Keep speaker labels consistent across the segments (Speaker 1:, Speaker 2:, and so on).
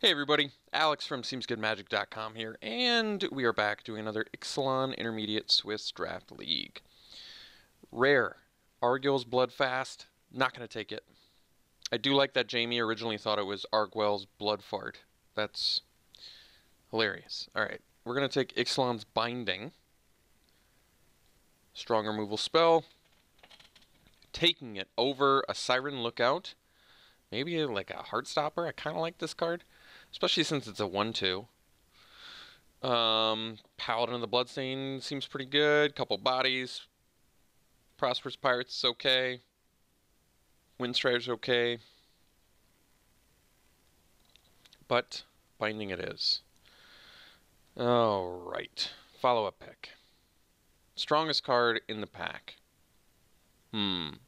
Speaker 1: Hey everybody, Alex from SeemsGoodMagic.com here, and we are back doing another Ixalan Intermediate Swiss Draft League. Rare. Arguel's Bloodfast. Not going to take it. I do like that Jamie originally thought it was Arguel's Bloodfart. That's hilarious. Alright, we're going to take Ixalan's Binding. Strong removal spell. Taking it over a Siren Lookout. Maybe like a Heartstopper. I kind of like this card. Especially since it's a 1-2. Paladin of the Bloodstain seems pretty good. Couple bodies. Prosperous Pirates is okay. Windstrider's okay. But Binding it is. Alright. Follow-up pick. Strongest card in the pack. Not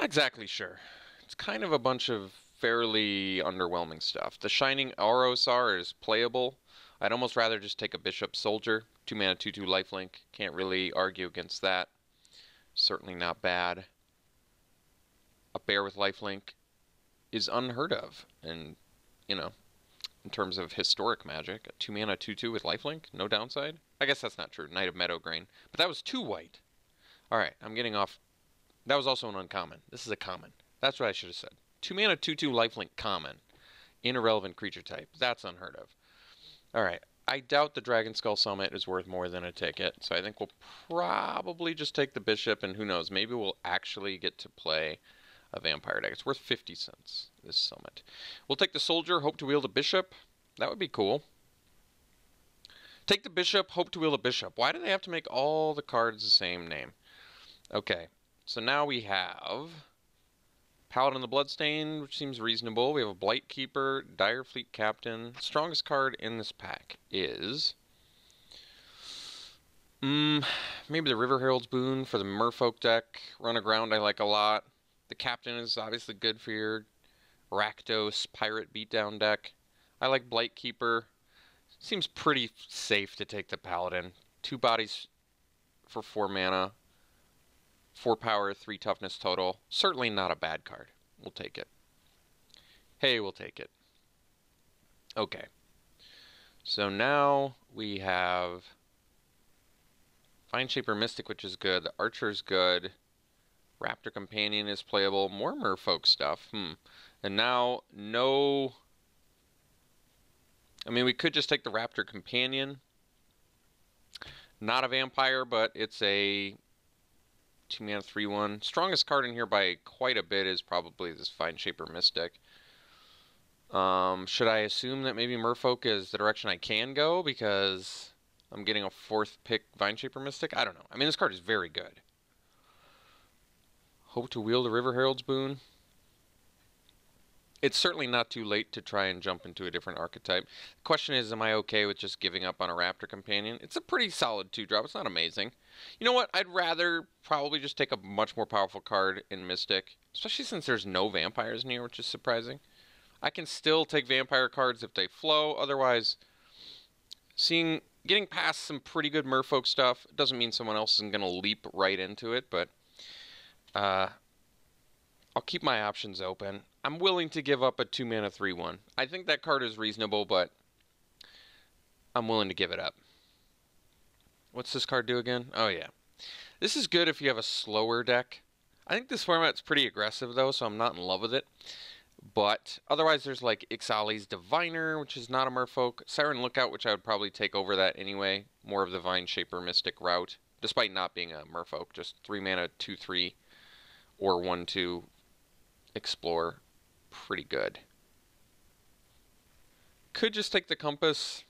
Speaker 1: exactly sure. It's kind of a bunch of fairly underwhelming stuff. The Shining Aurosar is playable. I'd almost rather just take a Bishop Soldier. 2 mana, 2/2 lifelink. Can't really argue against that. Certainly not bad. A bear with lifelink is unheard of. And, you know, in terms of historic magic, a 2 mana, 2/2 with lifelink, no downside. I guess that's not true. Knight of Meadowgrain. But that was 2 white. Alright, I'm getting off. That was also an uncommon. This is a common. That's what I should have said. 2 mana, 2/2 lifelink common. In a relevant creature type. That's unheard of. Alright. I doubt the Dragon Skull Summit is worth more than a ticket. So I think we'll probably just take the Bishop. And who knows, maybe we'll actually get to play a Vampire deck. It's worth 50 cents, this Summit. We'll take the Soldier, hope to wield a Bishop. That would be cool. Take the Bishop, hope to wield a Bishop. Why do they have to make all the cards the same name? Okay. So now we have Paladin of the Bloodstain, which seems reasonable. We have a Blightkeeper, Dire Fleet Captain. Strongest card in this pack is maybe the River Herald's Boon for the Merfolk deck. Run aground I like a lot. The Captain is obviously good for your Rakdos Pirate Beatdown deck. I like Blightkeeper. Seems pretty safe to take the Paladin. 2 bodies for 4 mana. 4 power, 3 toughness total. Certainly not a bad card. We'll take it. Hey, we'll take it. Okay. So now we have Vineshaper Mystic, which is good. The Archer's good. Raptor Companion is playable. More Merfolk stuff. And now, no. I mean, we could just take the Raptor Companion. Not a vampire, but it's a 2 mana 3/1. Strongest card in here by quite a bit is probably this Vineshaper Mystic. Should I assume that maybe Merfolk is the direction I can go because I'm getting a 4th pick Vineshaper Mystic? I don't know. I mean, this card is very good. Hope to wield the River Herald's Boon. It's certainly not too late to try and jump into a different archetype. The question is, am I okay with just giving up on a Raptor Companion? It's a pretty solid 2-drop. It's not amazing. You know what? I'd rather probably just take a much more powerful card in Mystic, especially since there's no vampires in here, which is surprising. I can still take vampire cards if they flow. Otherwise, getting past some pretty good Merfolk stuff doesn't mean someone else isn't going to leap right into it, but I'll keep my options open. I'm willing to give up a 2 mana 3/1. I think that card is reasonable, but I'm willing to give it up. What's this card do again? Oh, yeah. This is good if you have a slower deck. I think this format's pretty aggressive, though, so I'm not in love with it. But otherwise, there's like Ixali's Diviner, which is not a Merfolk. Siren Lookout, which I would probably take over that anyway. More of the Vineshaper Mystic route, despite not being a Merfolk. Just 3 mana 2/3 or 1/2 Explore. Pretty good. Could just take the Compass.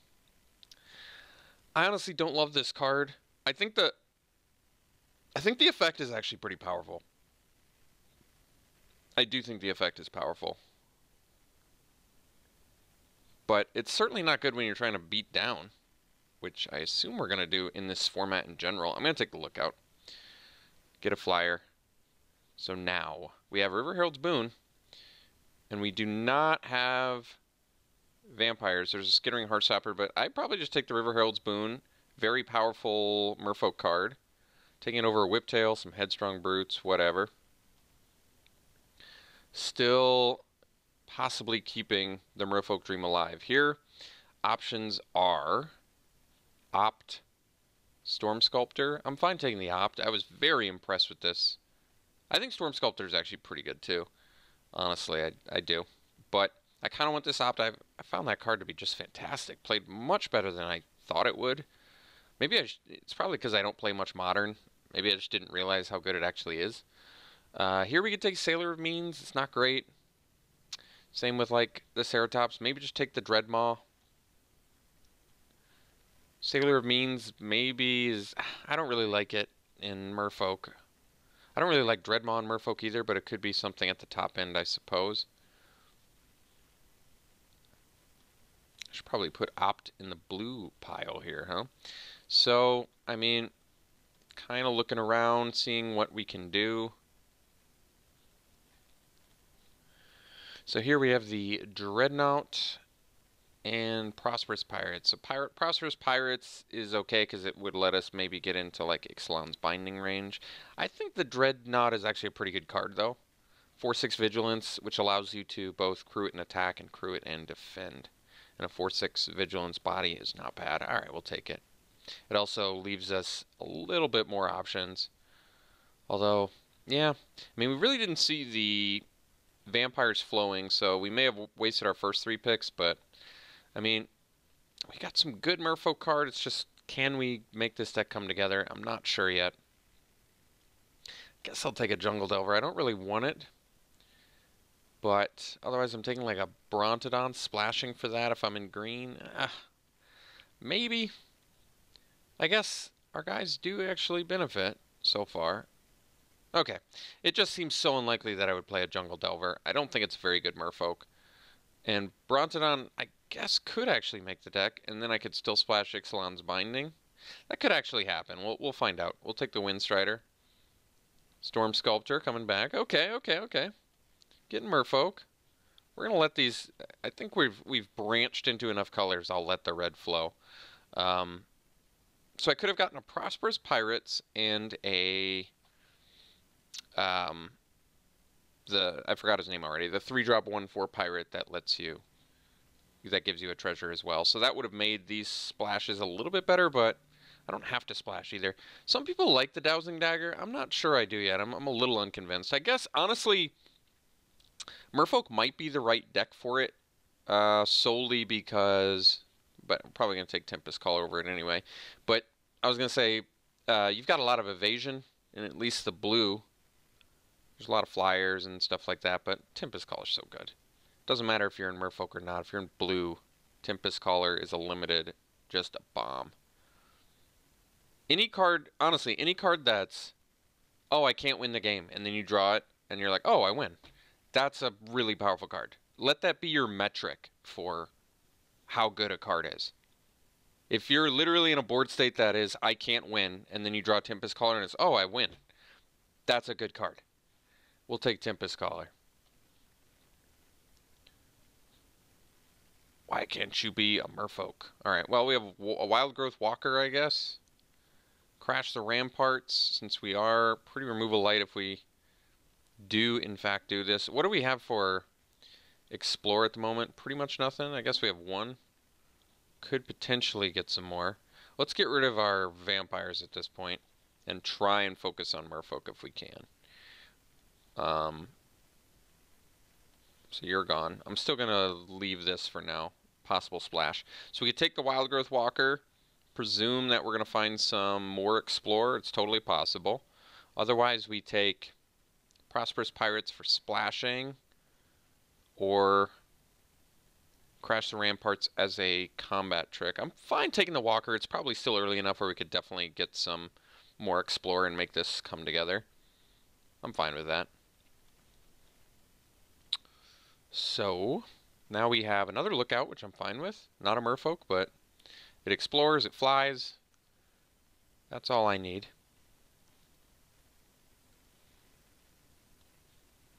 Speaker 1: I honestly don't love this card. I think the effect is actually pretty powerful. I do think the effect is powerful. But it's certainly not good when you're trying to beat down, which I assume we're going to do in this format in general. I'm going to take the Lookout. Get a flyer. So now we have River Herald's Boon. And we do not have vampires. There's a Skittering Heartstopper, but I'd probably just take the River Herald's Boon. Very powerful Merfolk card. Taking it over a Whiptail, some Headstrong Brutes, whatever. Still possibly keeping the Merfolk Dream alive. Here, options are Opt, Storm Sculptor. I'm fine taking the Opt. I was very impressed with this. I think Storm Sculptor is actually pretty good too. Honestly, I do. But I kind of want this Opt. I found that card to be just fantastic. Played much better than I thought it would. Maybe it's probably because I don't play much Modern. Maybe I just didn't realize how good it actually is. Here we could take Sailor of Means. It's not great. Same with like the Ceratops. Maybe just take the Dreadmaw. Sailor of Means maybe is... I don't really like it in Merfolk. I don't really like Dreadmaw in Merfolk either, but it could be something at the top end, I suppose. I should probably put Opt in the blue pile here, huh? So, I mean, kind of looking around, seeing what we can do. So here we have the Dreadnought and Prosperous Pirates. So Prosperous Pirates is okay because it would let us maybe get into like Ixalan's binding range. I think the Dreadnought is actually a pretty good card though. 4/6 Vigilance, which allows you to both crew it and attack and crew it and defend. And a 4/6 Vigilance body is not bad. Alright, we'll take it. It also leaves us a little bit more options. Although, yeah, I mean, we really didn't see the vampires flowing, so we may have wasted our first 3 picks, but I mean, we got some good Merfolk card. It's just, can we make this deck come together? I'm not sure yet. Guess I'll take a Jungle Delver. I don't really want it, but otherwise I'm taking like a Brontodon, splashing for that if I'm in green. Maybe. I guess our guys do actually benefit so far. Okay, it just seems so unlikely that I would play a Jungle Delver. I don't think it's a very good Merfolk. And Brontodon, I guess, could actually make the deck, and then I could still splash Ixalan's Binding. That could actually happen. We'll find out. We'll take the Windstrider. Storm Sculptor coming back. Okay. Getting Merfolk. We're gonna let these. I think we've branched into enough colors. I'll let the red flow. So I could have gotten a Prosperous Pirates and a I forgot his name already. The 3-drop 1/4 pirate that lets you, that gives you a treasure as well. So that would have made these splashes a little bit better, but I don't have to splash either. Some people like the Dowsing Dagger. I'm not sure I do yet. I'm a little unconvinced. I guess honestly, Merfolk might be the right deck for it, solely because, but I'm probably gonna take Tempest Call over it anyway. But I was gonna say, you've got a lot of evasion, and at least the blue. There's a lot of flyers and stuff like that, but Tempest Caller is so good. Doesn't matter if you're in Merfolk or not. If you're in blue, Tempest Caller is a limited, just a bomb. Any card, honestly, any card that's, oh, I can't win the game, and then you draw it, and you're like, oh, I win. That's a really powerful card. Let that be your metric for how good a card is. If you're literally in a board state that is, I can't win, and then you draw Tempest Caller, and it's, oh, I win. That's a good card. We'll take Tempest Caller. Why can't you be a Merfolk? Alright, well, we have a Wild Growth Walker, I guess. Crash the Ramparts, since we are pretty removal light if we do, in fact, do this. What do we have for Explore at the moment? Pretty much nothing. I guess we have 1. Could potentially get some more. Let's get rid of our vampires at this point and try and focus on Merfolk if we can. So you're gone. I'm still going to leave this for now. Possible splash. So we could take the Wild Growth Walker, presume that we're going to find some more Explorer. It's totally possible. Otherwise, we take Prosperous Pirates for splashing, or Crash the Ramparts as a combat trick. I'm fine taking the Walker. It's probably still early enough where we could definitely get some more Explorer and make this come together. I'm fine with that. So, now we have another Lookout, which I'm fine with. Not a Merfolk, but it explores, it flies. That's all I need.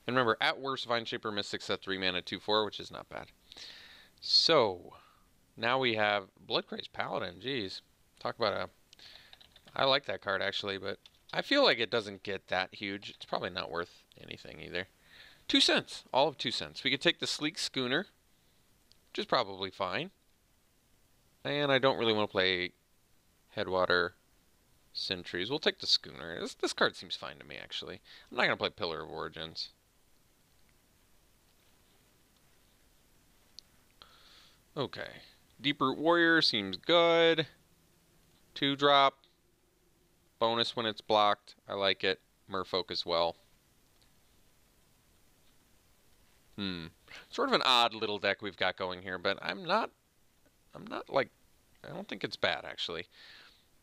Speaker 1: And remember, at worst, Vineshaper Mystics at 3 mana, 2/4, which is not bad. So, now we have Bloodcraze Paladin. Jeez. Talk about a... I like that card, actually, but I feel like it doesn't get that huge. It's probably not worth anything, either. 2 cents. All of 2 cents. We could take the sleek schooner, which is probably fine. And I don't really want to play Headwater Sentries. We'll take the schooner. This card seems fine to me, actually. I'm not going to play Pillar of Origins. Okay. Deeproot Warrior seems good. 2-drop. Bonus when it's blocked. I like it. Merfolk as well. Sort of an odd little deck we've got going here, but I'm not like, I don't think it's bad, actually.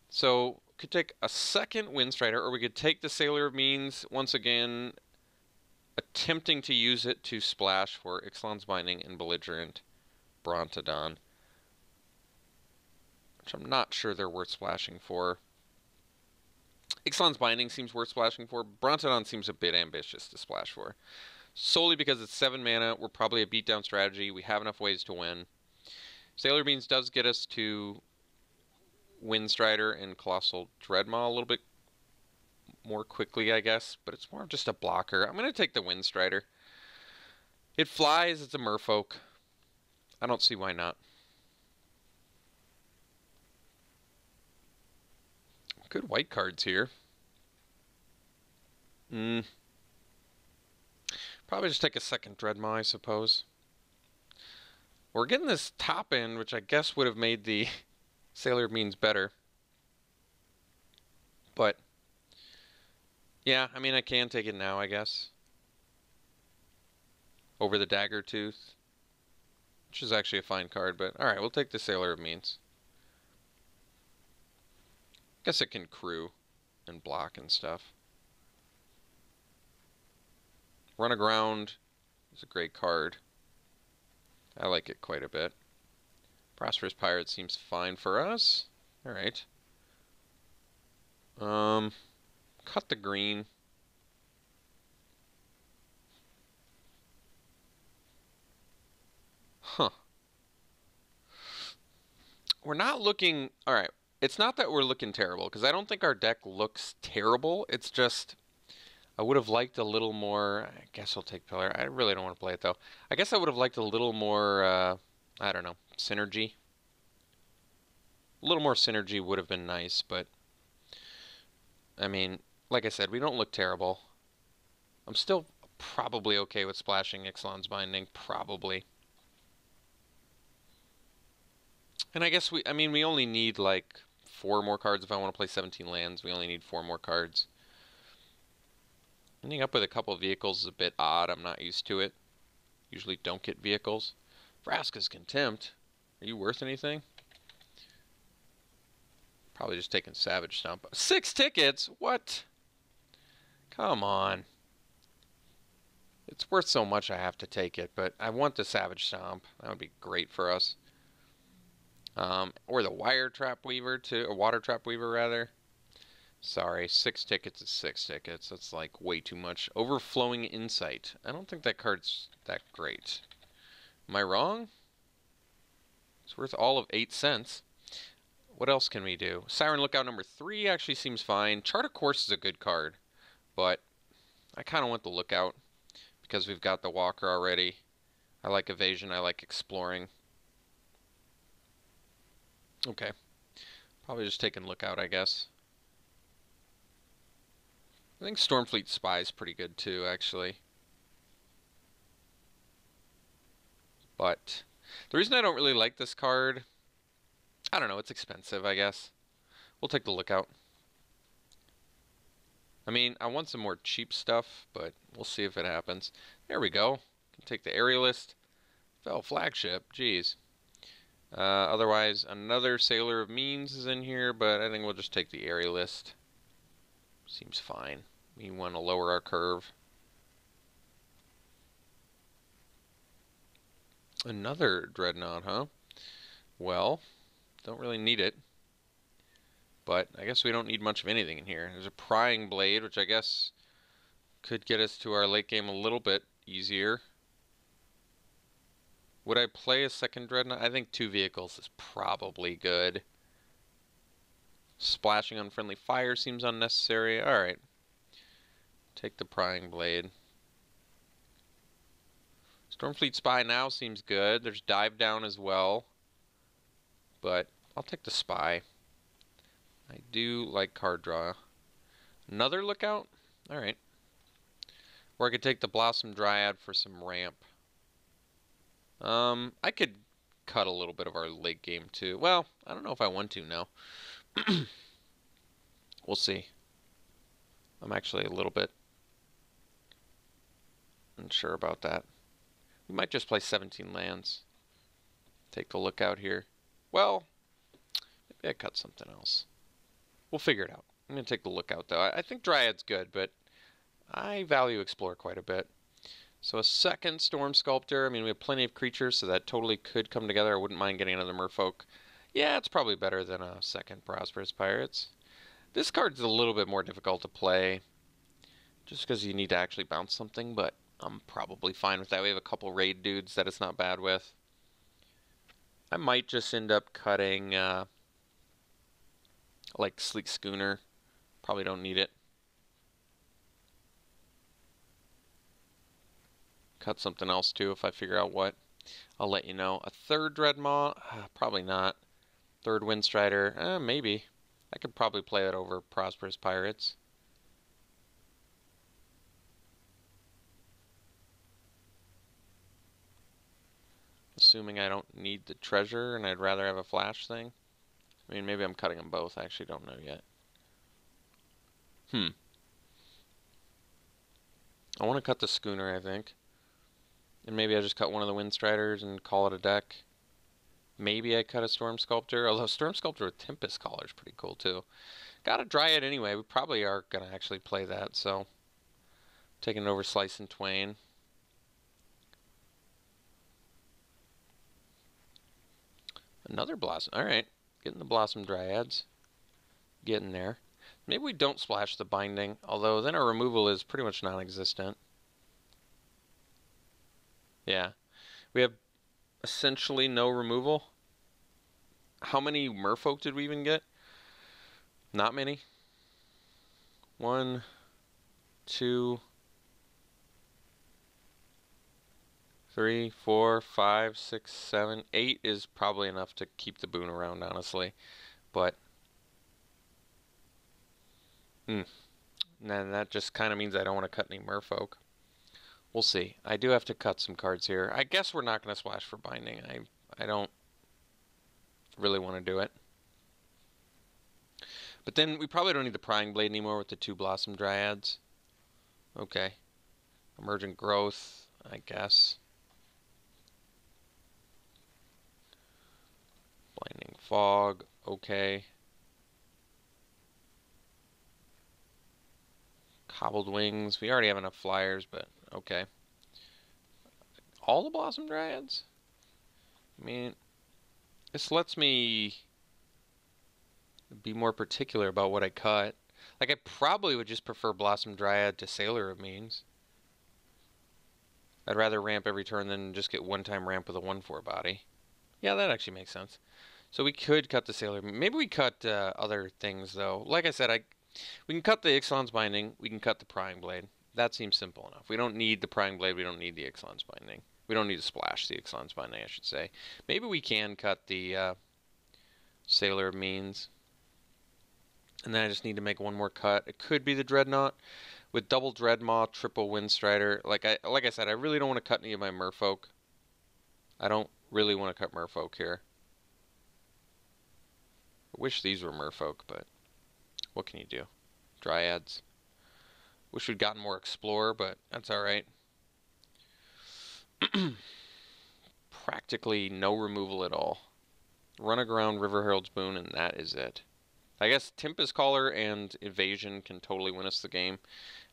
Speaker 1: So, could take a second Windstrider, or we could take the Sailor of Means, once again, attempting to use it to splash for Ixalan's Binding and Belligerent Brontodon, which I'm not sure they're worth splashing for. Ixalan's Binding seems worth splashing for. Brontodon seems a bit ambitious to splash for. Solely because it's 7 mana, we're probably a beatdown strategy, we have enough ways to win. Sailor Beans does get us to Windstrider and Colossal Dreadmaw a little bit more quickly, I guess, but it's more of just a blocker. I'm going to take the Windstrider. It flies, it's a Merfolk. I don't see why not. Good white cards here. Probably just take a second Dreadmaw, I suppose. We're getting this top end, which I guess would have made the Sailor Means better. But, yeah, I mean, I can take it now, I guess. Over the Dagger Tooth, which is actually a fine card, but alright, we'll take the Sailor of Means. Guess it can crew and block and stuff. Run Aground is a great card. I like it quite a bit. Prosperous Pirate seems fine for us. Alright. Cut the green. Huh. We're not looking... Alright. It's not that we're looking terrible, because I don't think our deck looks terrible. It's just... I would have liked a little more... I guess I'll take Pillar. I really don't want to play it, though. I guess I would have liked a little more, I don't know, synergy. A little more synergy would have been nice, but... I mean, like I said, we don't look terrible. I'm still probably okay with splashing Ixalan's Binding. Probably. And I guess we only need, like, 4 more cards if I want to play 17 lands. We only need 4 more cards. Ending up with a couple of vehicles is a bit odd. I'm not used to it. Usually don't get vehicles. Vraska's Contempt. Are you worth anything? Probably just taking Savage Stomp. 6 tickets? What? Come on. It's worth so much I have to take it, but I want the Savage Stomp. That would be great for us. Or the Wire Trap Weaver, too. Or Water Trap Weaver, rather. Sorry, 6 tickets is 6 tickets. That's like way too much. Overflowing Insight. I don't think that card's that great. Am I wrong? It's worth all of 8 cents. What else can we do? Siren Lookout number 3 actually seems fine. Chart of Course is a good card, but I kind of want the Lookout because we've got the Walker already. I like Evasion. I like Exploring. Okay. Probably just taking Lookout, I guess. I think Stormfleet Spy is pretty good too, actually. But the reason I don't really like this card, I don't know, it's expensive, I guess. We'll take the Lookout. I mean, I want some more cheap stuff, but we'll see if it happens. There we go. Can take the Aerialist. Fell Flagship, jeez. Otherwise, another Sailor of Means is in here, but I think we'll just take the Aerialist. Seems fine. We want to lower our curve. Another Dreadnought, huh? Well, don't really need it. But I guess we don't need much of anything in here. There's a Prying Blade, which I guess could get us to our late game a little bit easier. Would I play a second Dreadnought? I think 2 vehicles is probably good. Splashing Unfriendly Fire seems unnecessary. Alright. Take the Prying Blade. Stormfleet Spy now seems good. There's Dive Down as well. But I'll take the Spy. I do like card draw. Another Lookout? Alright. Or I could take the Blossom Dryad for some ramp. I could cut a little bit of our late game too. Well, I don't know if I want to now. We'll see. I'm actually a little bit unsure about that. We might just play 17 lands. Take the Lookout here. Well, maybe I cut something else. We'll figure it out. I'm going to take the Lookout though. I think Dryad's good, but I value Explore quite a bit. So a second Storm Sculptor. I mean, we have plenty of creatures, so that totally could come together. I wouldn't mind getting another Merfolk. Yeah, it's probably better than a second Prosperous Pirates. This card's a little bit more difficult to play, just because you need to actually bounce something, but I'm probably fine with that. We have a couple raid dudes that it's not bad with. I might just end up cutting, like Sleek Schooner. Probably don't need it. Cut something else too if I figure out what. I'll let you know. A third Dreadmaw? Probably not. Third Windstrider? Maybe. I could probably play it over Prosperous Pirates. Assuming I don't need the treasure and I'd rather have a flash thing. I mean, maybe I'm cutting them both. I actually don't know yet. I want to cut the Schooner, I think. And maybe I just cut one of the Windstriders and call it a deck. Maybe I cut a Storm Sculptor, although Storm Sculptor with Tempest Caller is pretty cool too. Got a Dryad anyway. We probably are going to actually play that, so taking it over Slice and Twain. Another Blossom. Alright, getting the Blossom Dryads. Getting there. Maybe we don't splash the Binding, although then our removal is pretty much non-existent. Yeah. We have essentially no removal. How many Merfolk did we even get? Not many. 1, 2, 3, 4, 5, 6, 7, 8 is probably enough to keep the boon around, honestly. But then that just kind of means I don't want to cut any Merfolk. We'll see. I do have to cut some cards here. I guess we're not going to splash for Binding. I don't really want to do it. But then we probably don't need the Prying Blade anymore with the 2 Blossom Dryads. Okay. Emergent Growth, I guess. Blinding Fog, okay. Cobbled Wings, we already have enough flyers, but okay. All the Blossom Dryads? I mean, this lets me be more particular about what I cut. Like, I probably would just prefer Blossom Dryad to Sailor of Means. I'd rather ramp every turn than just get one-time ramp with a 1/4 body. Yeah, that actually makes sense. So we could cut the Sailor. Maybe we cut other things, though. Like I said, we can cut the Ixalan's Binding. We can cut the Prying Blade. That seems simple enough. We don't need the Prying Blade. We don't need the Ixalan's Binding. We don't need to splash the Ixalan's Binding, I should say. Maybe we can cut the Sailor of Means. And then I just need to make one more cut. It could be the Dreadnought. With double Dreadmaw, triple Windstrider. Like I said, I really don't want to cut any of my Merfolk. I don't really want to cut Merfolk here. I wish these were Merfolk, but what can you do? Dryads. Wish we'd gotten more Explorer, but that's alright. Practically no removal at all. Run aground River Herald's Boon, and that is it. I guess Tempest Caller and Evasion can totally win us the game.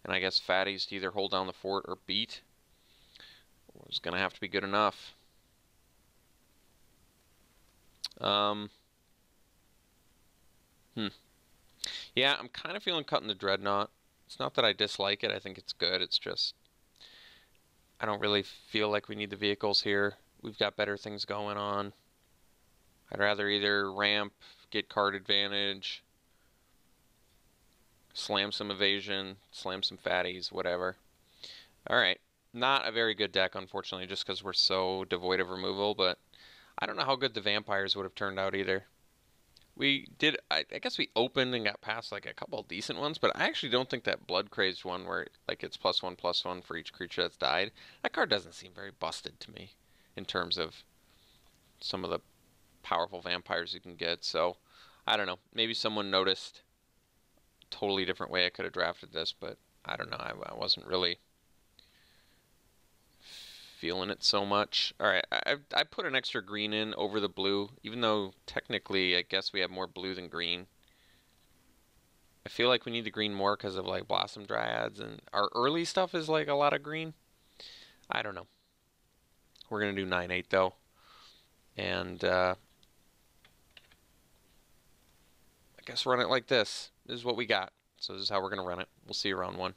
Speaker 1: And I guess Fatties to either hold down the fort or beat was going to have to be good enough. Yeah, I'm kind of feeling cutting the Dreadnought. It's not that I dislike it. I think it's good. It's just I don't really feel like we need the vehicles here. We've got better things going on. I'd rather either ramp, get card advantage, slam some evasion, slam some fatties, whatever. Alright, Not a very good deck, unfortunately, just because we're so devoid of removal, but I don't know how good the vampires would have turned out either. We did, I guess we opened and got past like a couple decent ones, but I actually don't think that blood crazed one where like it's +1/+1 for each creature that's died. That card doesn't seem very busted to me in terms of some of the powerful vampires you can get. So I don't know. Maybe someone noticed a totally different way I could have drafted this, but I don't know. I wasn't really feeling it so much. All right, I put an extra green in over the blue, even though technically I guess we have more blue than green. I feel like we need the green more because of like Blossom Dryads, and our early stuff is like a lot of green. I don't know. We're gonna do 9/8 though, and I guess run it like this. This is what we got. So this is how we're gonna run it. We'll see you round one.